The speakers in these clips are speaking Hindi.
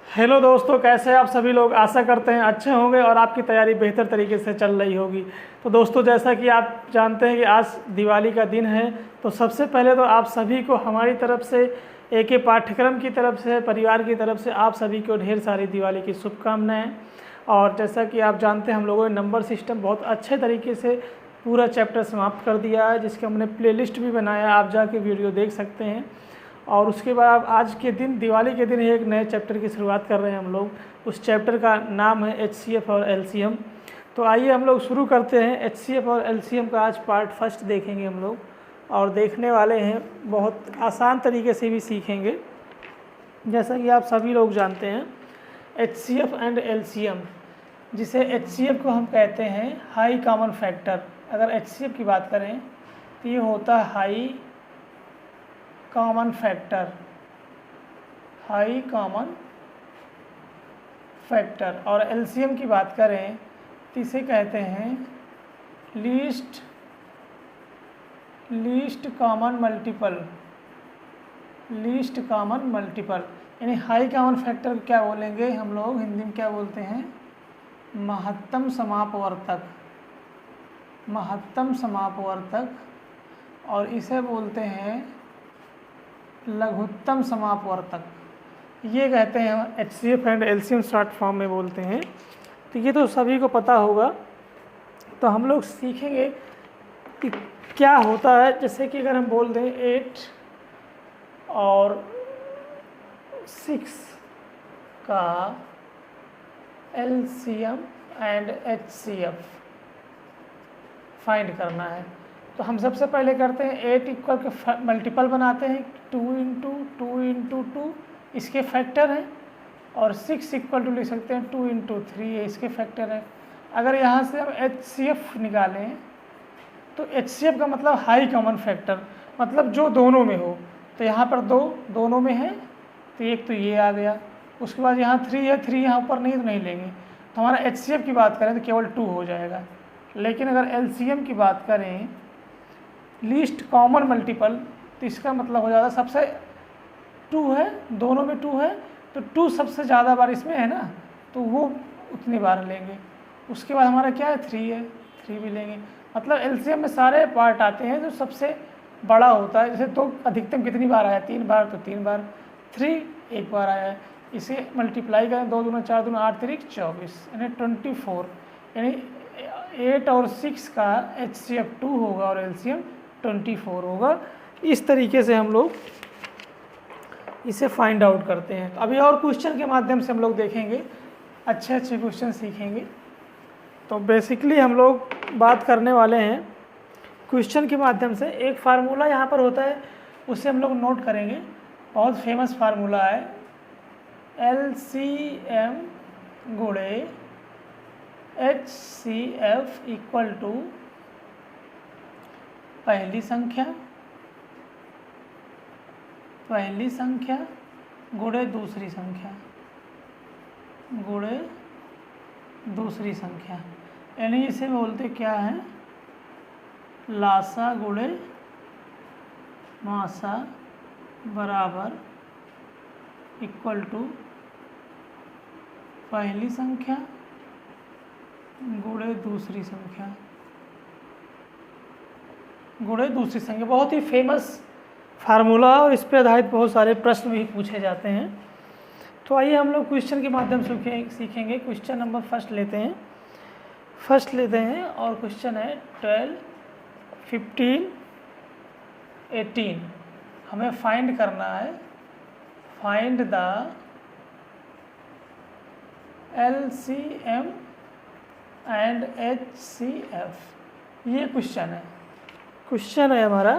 हेलो दोस्तों, कैसे हैं आप सभी लोग। आशा करते हैं अच्छे होंगे और आपकी तैयारी बेहतर तरीके से चल रही होगी। तो दोस्तों, जैसा कि आप जानते हैं कि आज दिवाली का दिन है, तो सबसे पहले तो आप सभी को हमारी तरफ से एक पाठ्यक्रम की तरफ से, परिवार की तरफ से आप सभी को ढेर सारी दिवाली की शुभकामनाएं। और जैसा कि आप जानते हैं, हम लोगों ने नंबर सिस्टम बहुत अच्छे तरीके से पूरा चैप्टर समाप्त कर दिया है, जिसके हमने प्लेलिस्ट भी बनाया, आप जाके वीडियो देख सकते हैं। और उसके बाद आज के दिन, दिवाली के दिन, एक नए चैप्टर की शुरुआत कर रहे हैं हम लोग। उस चैप्टर का नाम है HCF और LCM। तो आइए हम लोग शुरू करते हैं। HCF और LCM का आज पार्ट फर्स्ट देखेंगे हम लोग, और देखने वाले हैं बहुत आसान तरीके से भी सीखेंगे। जैसा कि आप सभी लोग जानते हैं, HCF एंड LCM, जिसे HCF को हम कहते हैं हाई कॉमन फैक्टर। अगर HCF की बात करें तो ये होता है high common factor, high common factor. और LCM की बात करें तो इसे कहते हैं least common multiple, least common multiple. यानी हाई कॉमन फैक्टर को क्या बोलेंगे हम लोग हिंदी में, क्या बोलते हैं, महत्तम समापवर्तक, महत्तम समापवर्तक। और इसे बोलते हैं लघुत्तम समापवर्तक। ये कहते हैं HCF and LCM short form में बोलते हैं। तो ये तो सभी को पता होगा। तो हम लोग सीखेंगे कि क्या होता है। जैसे कि अगर हम बोल दें 8 और 6 का LCM एंड HCF फाइंड करना है, तो हम सबसे पहले करते हैं 8 इक्वल के मल्टीपल बनाते हैं, 2 इंटू 2 इंटू 2 इसके फैक्टर हैं। और 6 इक्वल टू लिख सकते हैं 2 इंटू 3 ये इसके फैक्टर है। अगर यहाँ से हम HCF निकालें तो HCF का मतलब हाई कॉमन फैक्टर, मतलब जो दोनों में हो। तो यहाँ पर दोनों में है, तो एक तो ये आ गया। उसके बाद यहाँ 3 है, 3 यहाँ ऊपर नहीं तो नहीं लेंगे। तो हमारा HCF की बात करें तो केवल 2 हो जाएगा। लेकिन अगर LCM की बात करें, लीस्ट कॉमन मल्टीपल, तो इसका मतलब हो जाता सबसे 2 है, दोनों में 2 है, तो 2 सबसे ज़्यादा बार इसमें है ना, तो वो उतनी बार लेंगे। उसके बाद हमारा क्या है, 3 है, 3 भी लेंगे। मतलब LCM में सारे पार्ट आते हैं जो सबसे बड़ा होता है। जैसे तो अधिकतम कितनी बार आया, 3 बार, तो 3 बार। 3 एक बार आया है, इसे मल्टीप्लाई करें, 2 दूना 4 दूना 8 3 24, यानी 24। यानी 8 और 6 का HCF 2 होगा और LCM 24 होगा। इस तरीके से हम लोग इसे फाइंड आउट करते हैं। तो अभी और क्वेश्चन के माध्यम से हम लोग देखेंगे, अच्छे अच्छे क्वेश्चन सीखेंगे। तो बेसिकली हम लोग बात करने वाले हैं क्वेश्चन के माध्यम से। एक फार्मूला यहाँ पर होता है, उसे हम लोग नोट करेंगे। बहुत फेमस फार्मूला है, LCM गुणे HCF इक्वल टू पहली संख्या गुणे दूसरी संख्या, गुणे दूसरी संख्या। यानी इसे बोलते क्या है, लासा गुणे मासा बराबर इक्वल टू पहली संख्या गुणे दूसरी संख्या, गुणे दूसरी संख्या। बहुत ही फेमस फार्मूला, और इस पर आधारित बहुत सारे प्रश्न भी पूछे जाते हैं। तो आइए हम लोग क्वेश्चन के माध्यम से सीखेंगे। क्वेश्चन नंबर फर्स्ट लेते हैं और क्वेश्चन है 12, 15, 18। हमें फाइंड करना है, find the LCM and HCF। ये क्वेश्चन है हमारा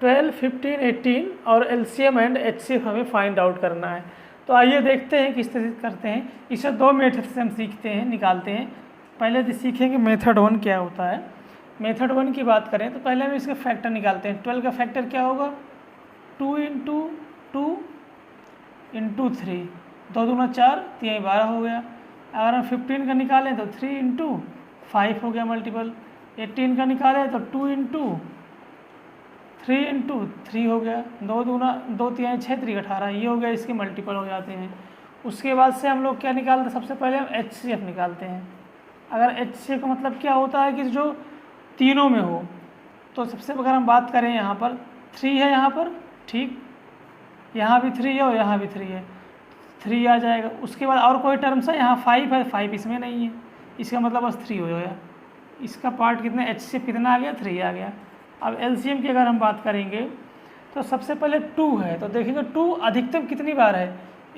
12, 15, 18 और LCM एंड HCF हमें फाइंड आउट करना है। तो आइए देखते हैं किस तरह करते हैं। इसे 2 मेथड से हम सीखते हैं, निकालते हैं। पहले तो सीखेंगे मेथड 1 क्या होता है। मेथड 1 की बात करें तो पहले हम इसका फैक्टर निकालते हैं। 12 का फैक्टर क्या होगा, 2 इंटू 2 इंटू 3, 2 दूना 4, 3 12 हो गया। अगर हम 15 का निकालें तो 3 इंटू 5 हो गया मल्टीपल। 18 का निकालें तो 2 इंटू 3 इंटू 3 हो गया, 2 दूना 2 3 6 3 18, ये हो गया, इसके मल्टीपल हो जाते हैं। उसके बाद से हम लोग क्या निकालते हैं, सबसे पहले हम HCF निकालते हैं। अगर HCF का मतलब क्या होता है कि जो तीनों में हो, तो सबसे अगर हम बात करें यहाँ पर 3 है, यहाँ पर ठीक, यहाँ भी 3 है और यहाँ भी 3 है, 3 आ जाएगा। उसके बाद और कोई टर्म्स है, यहाँ 5 है, 5 इसमें नहीं है, इसका मतलब बस 3 हो गया। इसका पार्ट कितना, HCF कितना आ गया, 3 आ गया। अब LCM की अगर हम बात करेंगे तो सबसे पहले 2 है, तो देखिएगा 2 अधिकतम कितनी बार है,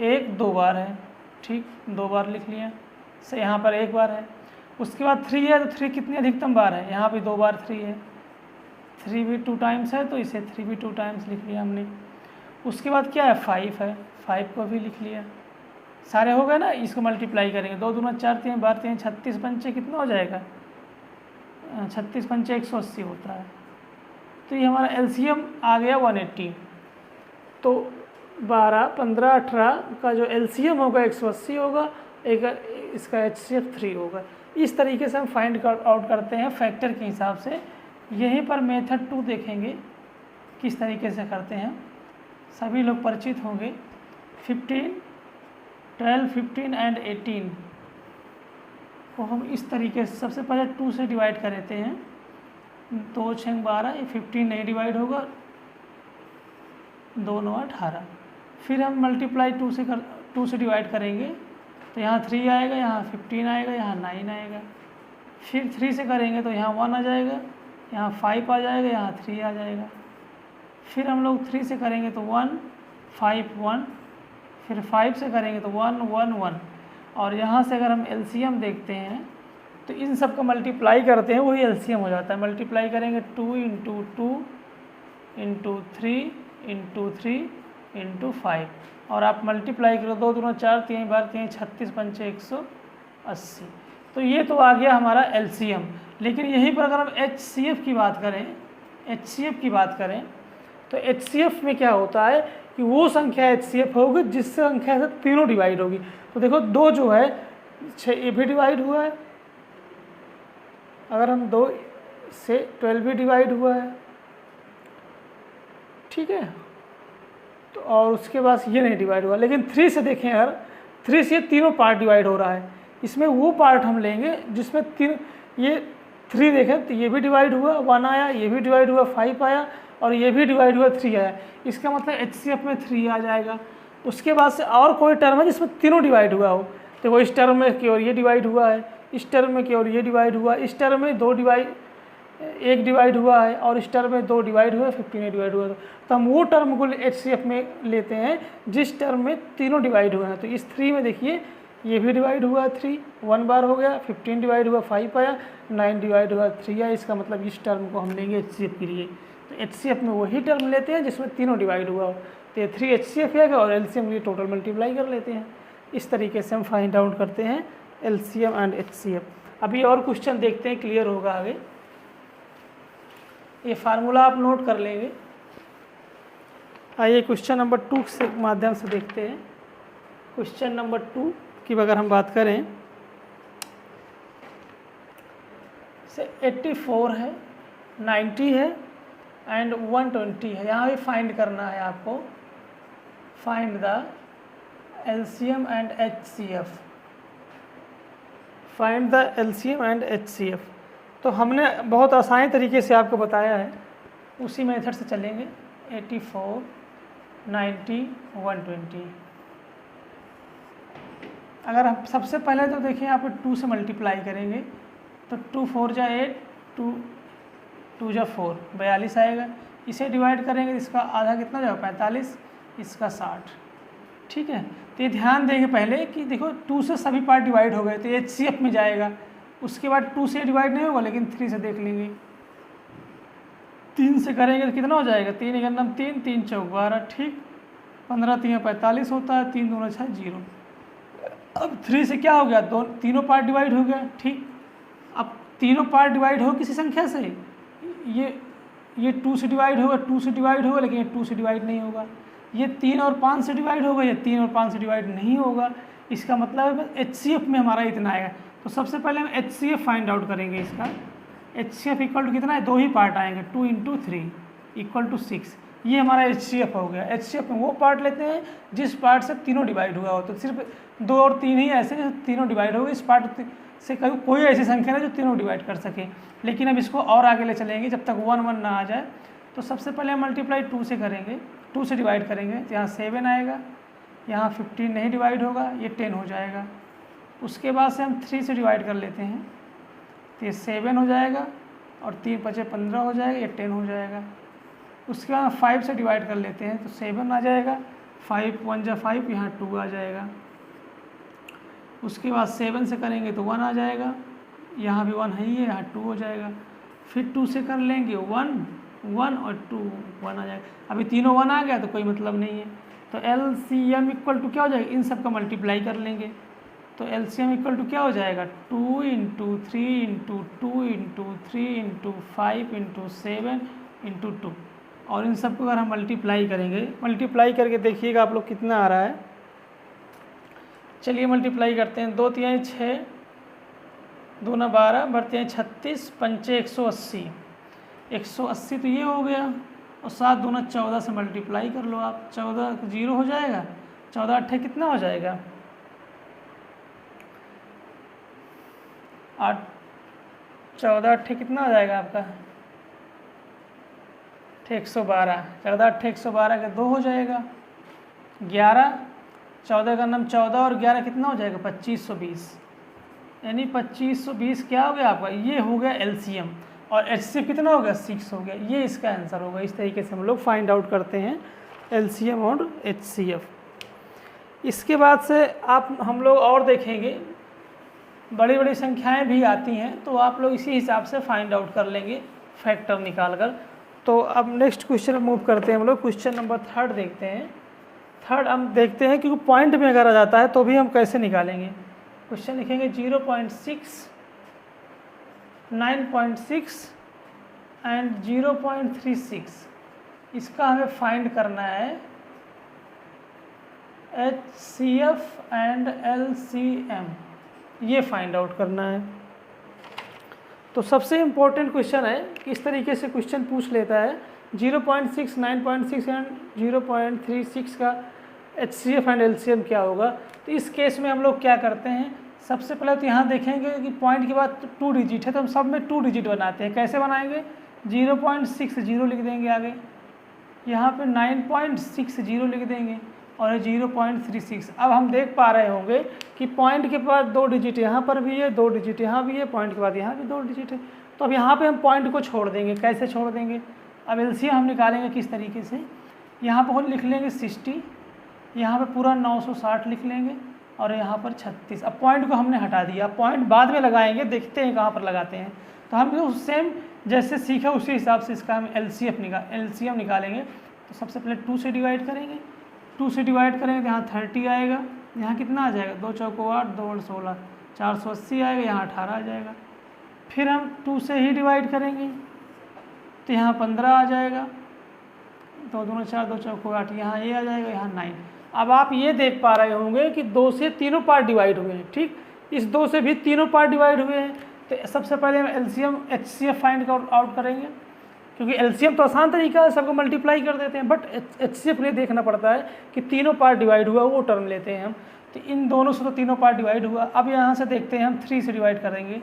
1 2 बार है, ठीक, 2 बार लिख लिया से, यहाँ पर 1 बार है। उसके बाद 3 है, तो 3 कितनी अधिकतम बार है, यहाँ भी 2 बार 3 है, 3 भी 2 टाइम्स है, तो इसे 3 भी 2 टाइम्स लिख लिया हमने। उसके बाद क्या है, 5 है, 5 को भी लिख लिया। सारे हो गए ना, इसको मल्टीप्लाई करेंगे, 2 दूना 4 3 12 3 36 पंचे कितना हो जाएगा, 36 पंचे 180 होता है। तो ये हमारा LCM आ गया 180। तो 12 15 18 का जो LCM होगा 180 होगा, एक इसका HCF 3 होगा। इस तरीके से हम फाइंड आउट करते हैं फैक्टर के हिसाब से। यहीं पर मेथड 2 देखेंगे किस तरीके से करते हैं, सभी लोग परिचित होंगे। 15 12 15 एंड 18 को हम इस तरीके से सबसे पहले 2 से डिवाइड कर देते हैं, 2 6 12, ये 15 नहीं डिवाइड होगा, 2 9 18। फिर हम मल्टीप्लाई 2 से डिवाइड करेंगे, तो यहाँ 3 आएगा, यहाँ 15 आएगा, यहाँ 9 आएगा। फिर 3 से करेंगे तो यहाँ 1 आ जाएगा, यहाँ 5 आ जाएगा, यहाँ 3 आ जाएगा। फिर हम लोग 3 से करेंगे तो 1 5 1, फिर 5 से करेंगे तो 1 1 1। और यहाँ से अगर हम LCM देखते हैं तो इन सब का मल्टीप्लाई करते हैं, वही LCM हो जाता है। मल्टीप्लाई करेंगे 2 इंटू 2 इंटू 3 इंटू 3 इंटू 5, और आप मल्टीप्लाई करो, 2 दूना 4 3 12 3 36 पंचे 180। तो ये तो आ गया हमारा LCM। लेकिन यहीं पर अगर हम HCF की बात करें, HCF की बात करें तो HCF में क्या होता है कि वो संख्या HCF होगी जिस संख्या से तीनों डिवाइड होगी। तो देखो 2 जो है 6 ये भी डिवाइड हुआ है, अगर हम 2 से 12 भी डिवाइड हुआ है, ठीक है, तो और उसके बाद ये नहीं डिवाइड हुआ। लेकिन 3 से देखें, अगर 3 से तीनों पार्ट डिवाइड हो रहा है, इसमें वो पार्ट हम लेंगे जिसमें ये 3 देखें तो ये भी डिवाइड हुआ, 1 आया, ये भी डिवाइड हुआ, 5 आया, और ये भी डिवाइड हुआ, 3 आया। इसका मतलब HCF में 3 आ जाएगा। उसके बाद से और कोई टर्म है जिसमें तीनों डिवाइड हुआ हो, तो वो इस टर्म में केवल ये डिवाइड हुआ है, इस टर्म में केवल ये डिवाइड हुआ, इस टर्म में 1 डिवाइड हुआ है, और इस टर्म में 2 डिवाइड हुआ, 15 डिवाइड हुआ। तो हम वो टर्म को HCF में लेते हैं जिस टर्म में तीनों डिवाइड हुए हैं। तो इस 3 में देखिए ये भी डिवाइड हुआ 3, 1 बार हो गया, 15 डिवाइड हुआ 5 आया, 9 डिवाइड हुआ 3 आया। इसका मतलब इस टर्म को हम लेंगे HCF के लिए। तो HCF में वही टर्म लेते हैं जिसमें तीनों डिवाइड हुआ हो। तो ये 3 HCF है और LCM ये टोटल मल्टीप्लाई कर लेते हैं। इस तरीके से हम फाइंड आउट करते हैं LCM एंड HCF। अभी और क्वेश्चन देखते हैं, क्लियर होगा आगे। ये फार्मूला आप नोट कर लेंगे। आइए क्वेश्चन नंबर 2 से माध्यम से देखते हैं। क्वेश्चन नंबर 2 की अगर हम बात करें, से 84 है, 90 है एंड 120 है। यहाँ भी फाइंड करना है आपको, find the LCM and HCF, find the LCM and HCF। तो हमने बहुत आसानी तरीके से आपको बताया है, उसी मेथड से चलेंगे। 84 90 120। अगर हम सबसे पहले तो देखिए यहाँ पर 2 से मल्टीप्लाई करेंगे तो 2 4 जा 8, 2 2 जा 4, 42 आएगा। इसे डिवाइड करेंगे, इसका आधा कितना जाएगा 45, इसका 60। ठीक है, तो ये ध्यान देंगे पहले कि देखो 2 से सभी पार्ट डिवाइड हो गए तो ये HCF में जाएगा। उसके बाद 2 से डिवाइड नहीं होगा, लेकिन 3 से देख लेंगे। 3 से करेंगे तो कितना हो जाएगा, 3 1 3 3 4 12, ठीक, 15 3 45 होता है, 3 2 6 0। अब 3 से क्या हो गया, तीनों पार्ट डिवाइड हो गया, ठीक। अब तीनों पार्ट डिवाइड हो किसी संख्या से, ये 2 से डिवाइड होगा, 2 से डिवाइड होगा, लेकिन ये 2 से डिवाइड नहीं होगा। ये 3 और 5 से डिवाइड होगा, ये 3 और 5 से डिवाइड नहीं होगा। इसका मतलब है HCF में हमारा इतना आएगा। तो सबसे पहले हम HCF फाइंड आउट करेंगे। इसका HCF इक्वल टू कितना है, 2 ही पार्ट आएंगे, 2 इंटू 3, इक्वल टू 6। ये हमारा HCF हो गया। HCF में वो पार्ट लेते हैं जिस पार्ट से तीनों डिवाइड हुआ हो, तो सिर्फ 2 और 3 ही ऐसे जो तीनों डिवाइड हो गए। इस पार्ट से कोई ऐसी संख्या है जो तीनों डिवाइड कर सके। लेकिन अब इसको और आगे ले चलेंगे जब तक 1 1 ना आ जाए। तो सबसे पहले हम मल्टीप्लाई 2 से करेंगे, 2 से डिवाइड करेंगे तो यहाँ 7 आएगा, यहाँ 15 नहीं डिवाइड होगा, ये 10 हो जाएगा। उसके बाद से हम 3 से डिवाइड कर लेते हैं तो ये 7 हो जाएगा और 3 5 15 हो जाएगा, ये 10 हो जाएगा। उसके बाद 5 से डिवाइड कर लेते हैं तो 7 आ जाएगा, 5 1 जा 5, यहाँ 2 आ जाएगा। उसके बाद 7 से करेंगे तो 1 आ जाएगा, यहाँ भी 1 है ही है, यहाँ 2 हो जाएगा। फिर 2 से कर लेंगे 1 1 और 2 1 आ जाएगा। अभी तीनों 1 आ गया तो कोई मतलब नहीं है। तो LCM इक्वल टू क्या हो जाएगा, इन सब का मल्टीप्लाई कर लेंगे तो LCM इक्वल टू क्या हो जाएगा, 2 into 3 into 2 into 3 into 5 into 7 into 2। और इन सब को अगर हम मल्टीप्लाई करेंगे, मल्टीप्लाई करके देखिएगा आप लोग कितना आ रहा है। चलिए मल्टीप्लाई करते हैं। 2 3 6, 2 9 12, बढ़ते हैं 36, 5 180, 180 तो ये हो गया। और 7 2 14 से मल्टीप्लाई कर लो आप, 14 0 हो जाएगा, 14 8 कितना हो जाएगा, 8 14 8 कितना हो जाएगा आपका 112, 14 8 112 का 2 हो जाएगा, 11 14 का नाम 14 और 11 कितना हो जाएगा 2520, यानी 2520 क्या हो गया आपका, ये हो गया LCM। और HCF कितना हो गया 6 हो गया। ये इसका आंसर होगा। इस तरीके से हम लोग फाइंड आउट करते हैं LCM और HCF। इसके बाद से हम लोग और देखेंगे, बड़ी बड़ी संख्याएं भी आती हैं तो आप लोग इसी हिसाब से फाइंड आउट कर लेंगे फैक्टर निकाल कर। तो अब नेक्स्ट क्वेश्चन मूव करते हैं हम लोग। क्वेश्चन नंबर 3 देखते हैं। 3 हम देखते हैं क्योंकि पॉइंट में अगर आ जाता है तो भी हम कैसे निकालेंगे। क्वेश्चन लिखेंगे 0.6, 9.6 एंड 0.36। इसका हमें फाइंड करना है HCF एंड LCM, ये फाइंड आउट करना है। तो सबसे इम्पोर्टेंट क्वेश्चन है, किस तरीके से क्वेश्चन पूछ लेता है 0.6, 9.6 एंड 0.36 का HCF एंड LCM क्या होगा। तो इस केस में हम लोग क्या करते हैं, सबसे पहले तो यहाँ देखेंगे कि पॉइंट के बाद 2 डिजिट है तो हम सब में 2 डिजिट बनाते हैं। कैसे बनाएंगे, 0.60 लिख देंगे आगे, यहाँ पे 9.60 लिख देंगे और 0.36। अब हम देख पा रहे होंगे कि पॉइंट के बाद 2 डिजिट यहाँ पर भी है, 2 डिजिट यहाँ भी है, पॉइंट के बाद यहाँ भी 2 डिजिट है। तो अब यहाँ पे हम पॉइंट को छोड़ देंगे। कैसे छोड़ देंगे, अब LCM हम निकालेंगे किस तरीके से, यहाँ पर लिख लेंगे 60, यहाँ पे पूरा 960 लिख लेंगे और यहाँ पर 36। अब पॉइंट को हमने हटा दिया, पॉइंट बाद में लगाएंगे, देखते हैं कहाँ पर लगाते हैं। तो हम सेम जैसे सीखा उसी हिसाब से इसका हम LCM निकालेंगे। तो सबसे पहले 2 से डिवाइड करेंगे, 2 से डिवाइड करेंगे तो यहाँ 30 आएगा, यहाँ कितना आ जाएगा 2 चौको 8, 2 और 16, 480 आएगा, यहाँ 18 आ जाएगा। फिर हम 2 से ही डिवाइड करेंगे तो यहाँ 15 आ जाएगा, 2 2 4, 2 चौको 8, यहाँ ये आ जाएगा, यहाँ 9। अब आप ये देख पा रहे होंगे कि 2 से तीनों पार्ट डिवाइड हुए हैं। ठीक, इस 2 से भी तीनों पार्ट डिवाइड हुए हैं। तो सबसे पहले हम LCM HCF फाइंड आउट करेंगे, क्योंकि LCM तो आसान तरीका है, सबको मल्टीप्लाई कर देते हैं, बट HCF लिए देखना पड़ता है कि तीनों पार्ट डिवाइड हुआ, वो टर्म लेते हैं हम। तो इन दोनों से तो तीनों पार्ट डिवाइड हुआ। अब यहाँ से देखते हैं हम 3 से डिवाइड करेंगे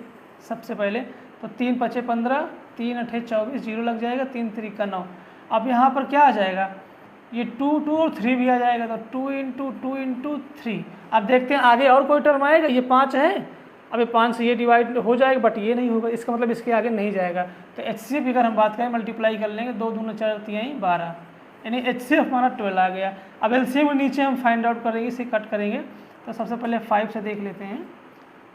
सबसे पहले। तो 3 5 15, 3 8 24, 0 लग जाएगा, 3 3 9। अब यहाँ पर क्या आ जाएगा, ये 2 2 और 3 भी आ जाएगा, तो 2 इंटू 2 इंटू 3। अब देखते हैं आगे और कोई टर्म आएगा, ये 5 है, अब ये 5 से ये डिवाइड हो जाएगा, बट ये नहीं होगा, इसका मतलब इसके आगे नहीं जाएगा। तो HCF अगर हम बात करें मल्टीप्लाई कर लेंगे, 2 2 4 3 12, यानी HCF हमारा 12 आ गया। अब LCM नीचे हम फाइंड आउट करेंगे, इसे कट करेंगे। तो सबसे पहले 5 से देख लेते हैं,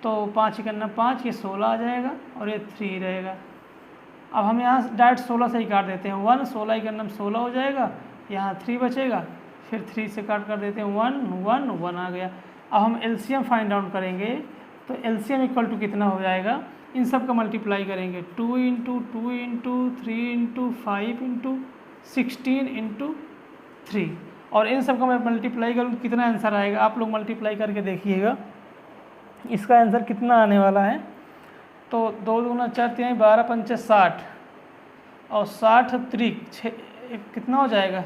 तो 5 करना 5, ये 16 आ जाएगा और ये 3 रहेगा। अब हम यहाँ डायरेक्ट 16 से ही काट देते हैं, 1 16 ही करना 16 हो जाएगा, यहाँ 3 बचेगा, फिर 3 से काट कर देते हैं, 1 1 1 आ गया। अब हम LCM फाइंड आउट करेंगे, तो LCM इक्वल टू कितना हो जाएगा, इन सब का मल्टीप्लाई करेंगे, 2 into 2 into 3 into 5 into 16 into 3, और इन सब का मैं मल्टीप्लाई करूँ कितना आंसर आएगा, आप लोग मल्टीप्लाई करके देखिएगा इसका आंसर कितना आने वाला है। तो 2 2 4 3 12 5 60 और 60 3 कितना हो जाएगा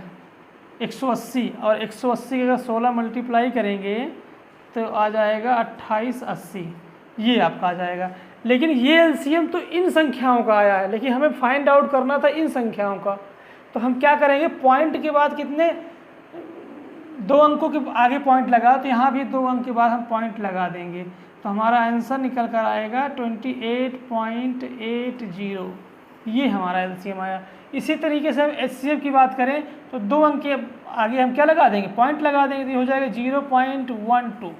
180, और 180 अगर 16 मल्टीप्लाई करेंगे तो आ जाएगा 2880, ये आपका आ जाएगा। लेकिन ये एलसीएम तो इन संख्याओं का आया है, लेकिन हमें फाइंड आउट करना था इन संख्याओं का। तो हम क्या करेंगे, पॉइंट के बाद कितने 2 अंकों के आगे पॉइंट लगा, तो यहाँ भी 2 अंक के बाद हम पॉइंट लगा देंगे, तो हमारा आंसर निकल कर आएगा 28.80, ये हमारा एलसीएम आया। इसी तरीके से हम एचसीएफ की बात करें तो 2 अंक के आगे हम क्या लगा देंगे, पॉइंट लगा देंगे, तो हो जाएगा 0.12।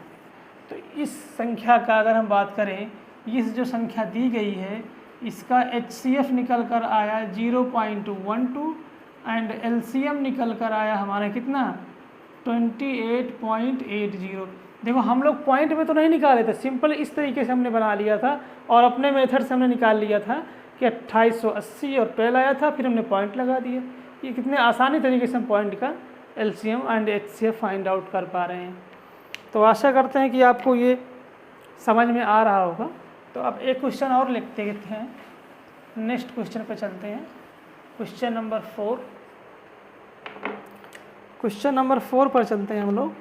तो इस संख्या का अगर हम बात करें, इस जो संख्या दी गई है इसका एचसीएफ निकल कर आया 0.12 एंड एलसीएम निकल कर आया हमारा कितना 28.80। देखो हम लोग पॉइंट में तो नहीं निकाले थे, सिंपल इस तरीके से हमने बना लिया था और अपने मेथड से हमने निकाल लिया था कि 2880 और पहला आया था, फिर हमने पॉइंट लगा दिए। ये कितने आसानी तरीके से हम पॉइंट का LCM and HCF find out कर पा रहे हैं। तो आशा करते हैं कि आपको ये समझ में आ रहा होगा। तो अब एक क्वेश्चन और लिखते हैं, नेक्स्ट क्वेश्चन पे चलते हैं। क्वेश्चन नंबर 4, क्वेश्चन नंबर 4 पर चलते हैं हम लोग।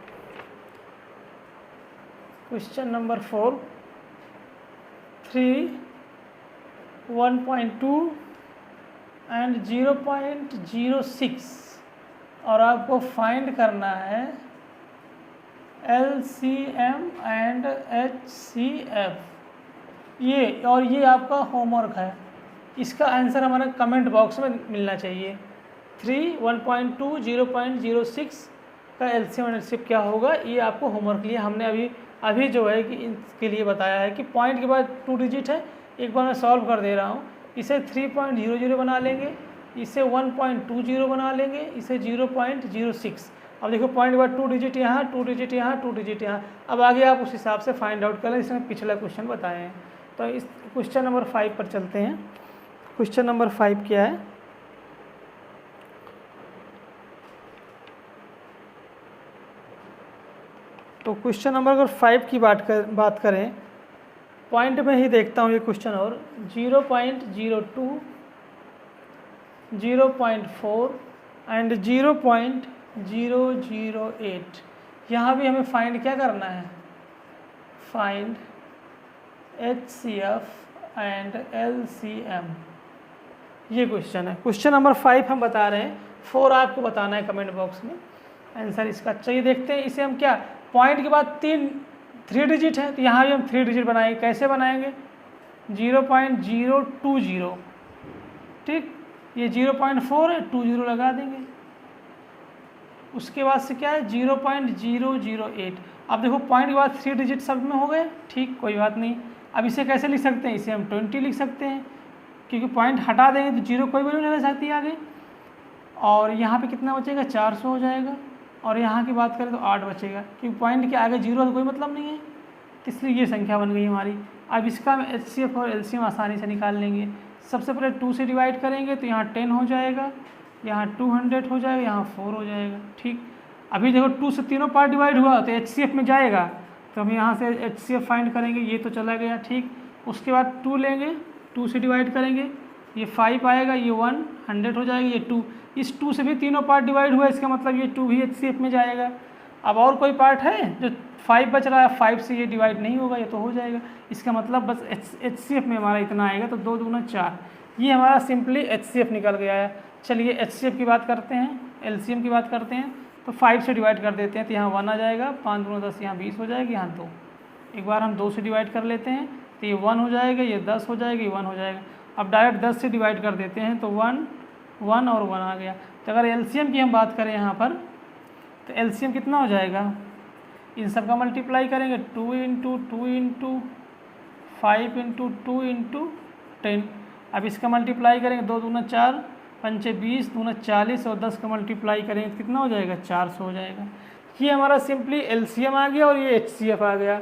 क्वेश्चन नंबर 4, 3, 1.2 एंड 0.06 और आपको फाइंड करना है LCM एंड HCF, ये और ये आपका होमवर्क है। इसका आंसर हमारा कमेंट बॉक्स में मिलना चाहिए। 3, 1.2, 0.06 का LCM एंड HCF क्या होगा, ये आपको होमवर्क लिए हमने अभी जो है कि इसके लिए बताया है कि पॉइंट के बाद 2 डिजिट है। एक बार मैं सॉल्व कर दे रहा हूँ। इसे 3.00 बना लेंगे, इसे 1.20 बना लेंगे, इसे 0.06। अब देखो पॉइंट के बाद 2 डिजिट यहाँ, 2 डिजिट यहाँ, 2 डिजिट यहाँ। अब आगे आप उस हिसाब से फाइंड आउट कर लें, इसमें पिछला क्वेश्चन बताए हैं। तो इस क्वेश्चन नंबर 5 पर चलते हैं। क्वेश्चन नंबर 5 क्या है, तो क्वेश्चन नंबर अगर 5 की बात करें, पॉइंट में ही देखता हूँ ये क्वेश्चन और 0.02, 0.4 एंड 0.008। यहाँ भी हमें फाइंड क्या करना है, फाइंड HCF एंड LCM, ये क्वेश्चन है। क्वेश्चन नंबर 5 हम बता रहे हैं, 4 आपको बताना है कमेंट बॉक्स में आंसर इसका। चाहिए देखते हैं इसे हम क्या, पॉइंट के बाद 3 डिजिट है, तो यहाँ भी हम 3 डिजिट बनाएंगे। कैसे बनाएंगे, 0.020, ठीक, ये 0.4 है, 20 लगा देंगे। उसके बाद से क्या है 0.008। अब देखो पॉइंट के बाद 3 डिजिट सब में हो गए, ठीक, कोई बात नहीं। अब इसे कैसे लिख सकते हैं, इसे हम 20 लिख सकते हैं, क्योंकि पॉइंट हटा देंगे तो 0 कोई वैल्यू नहीं रह सकती आगे। और यहाँ पे कितना बचेगा, 400 हो जाएगा। और यहाँ की बात करें तो 8 बचेगा, क्योंकि पॉइंट के आगे 0 का कोई मतलब नहीं है, इसलिए ये संख्या बन गई हमारी। अब इसका हम HCF और LCM आसानी से निकाल लेंगे। सबसे पहले 2 से डिवाइड करेंगे तो यहाँ 10 हो जाएगा, यहाँ 200 हो जाएगा, यहाँ 4 हो जाएगा, ठीक। अभी देखो 2 से तीनों पार्ट डिवाइड हुआ तो HCF में जाएगा, तो हम यहाँ से HCF फाइंड करेंगे, ये तो चला गया, ठीक। उसके बाद 2 लेंगे, 2 से डिवाइड करेंगे, ये 5 आएगा, ये 100 हो जाएगा, ये 2, इस 2 से भी तीनों पार्ट डिवाइड हुआ, इसका मतलब ये 2 भी HCF में जाएगा। अब और कोई पार्ट है जो 5 बच रहा है, 5 से ये डिवाइड नहीं होगा, ये तो हो जाएगा। इसका मतलब बस HCF में हमारा इतना आएगा, तो 2 दूना 4, ये हमारा सिंपली HCF निकल गया है। चलिए HCF की बात करते हैं, LCM की बात करते हैं। तो 5 से डिवाइड कर देते हैं, तो यहाँ 1 आ जाएगा, 5 दूना 10, यहाँ 20 हो जाएगा, यहाँ 2। एक बार हम 2 से डिवाइड कर लेते हैं तो ये 1 हो जाएगा, ये 10 हो जाएगा, ये 1 हो जाएगा। अब डायरेक्ट 10 से डिवाइड कर देते हैं तो 1 और 1 आ गया। तो अगर LCM की हम बात करें यहाँ पर, तो LCM कितना हो जाएगा, इन सब का मल्टीप्लाई करेंगे, 2 × 2 × 5 × 2 × 10। अब इसका मल्टीप्लाई करेंगे, 2 दूना 4, 5 20, दूना 40, और 10 का मल्टीप्लाई करेंगे तो कितना हो जाएगा, 400 हो जाएगा। ये हमारा सिंपली LCM आ गया और ये HCF आ गया।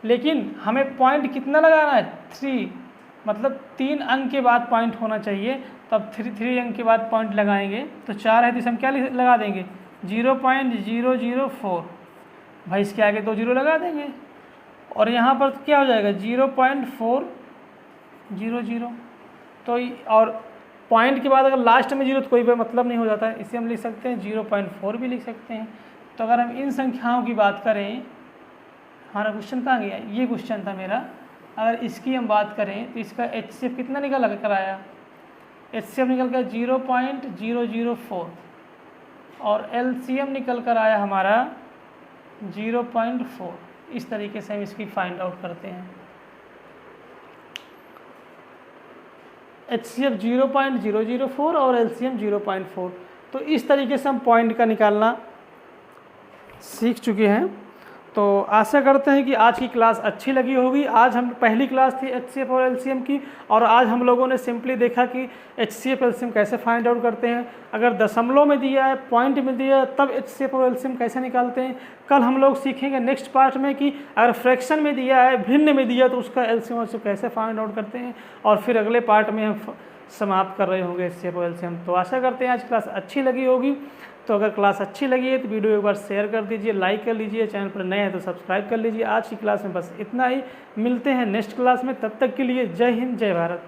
लेकिन हमें पॉइंट कितना लगाना है, 3, मतलब 3 अंक के बाद पॉइंट होना चाहिए, तब 3 अंक के बाद पॉइंट लगाएंगे। तो 4 है तो इसे हम क्या लगा देंगे, 0.004, भाई इसके आगे 2 0 लगा देंगे। और यहाँ पर क्या हो जाएगा, 0.400। तो और पॉइंट के बाद अगर लास्ट में 0 तो कोई मतलब नहीं हो जाता है, इसे हम लिख सकते हैं 0.4 भी लिख सकते हैं। तो अगर हम इन संख्याओं की बात करें, हमारा क्वेश्चन कहाँ गया, ये क्वेश्चन था मेरा, अगर इसकी हम बात करें तो इसका HCF कितना निकल कर आया, HCF निकल कर 0.004 और LCM निकल कर आया हमारा 0.4। इस तरीके से हम इसकी फाइंड आउट करते हैं। HCF 0.004 और LCM 0.4। तो इस तरीके से हम पॉइंट का निकालना सीख चुके हैं। तो आशा करते हैं कि आज की क्लास अच्छी लगी होगी। आज हम पहली क्लास थी HCF और LCM की, और आज हम लोगों ने सिंपली देखा कि HCF LCM कैसे फाइंड आउट करते हैं। अगर दशमलव में दिया है, पॉइंट में दिया है, तब HCF और LCM कैसे निकालते हैं। कल हम लोग सीखेंगे नेक्स्ट पार्ट में कि अगर फ्रैक्शन में दिया है, भिन्न में दिया, तो उसका LCM और LCM कैसे फाइंड आउट करते हैं। और फिर अगले पार्ट में हम समाप्त कर रहे होंगे HCF और LCM। तो आशा करते हैं आज क्लास अच्छी लगी होगी। तो अगर क्लास अच्छी लगी है तो वीडियो एक बार शेयर कर दीजिए, लाइक कर लीजिए, चैनल पर नए हैं तो सब्सक्राइब कर लीजिए। आज की क्लास में बस इतना ही, मिलते हैं नेक्स्ट क्लास में, तब तक के लिए जय हिंद जय भारत।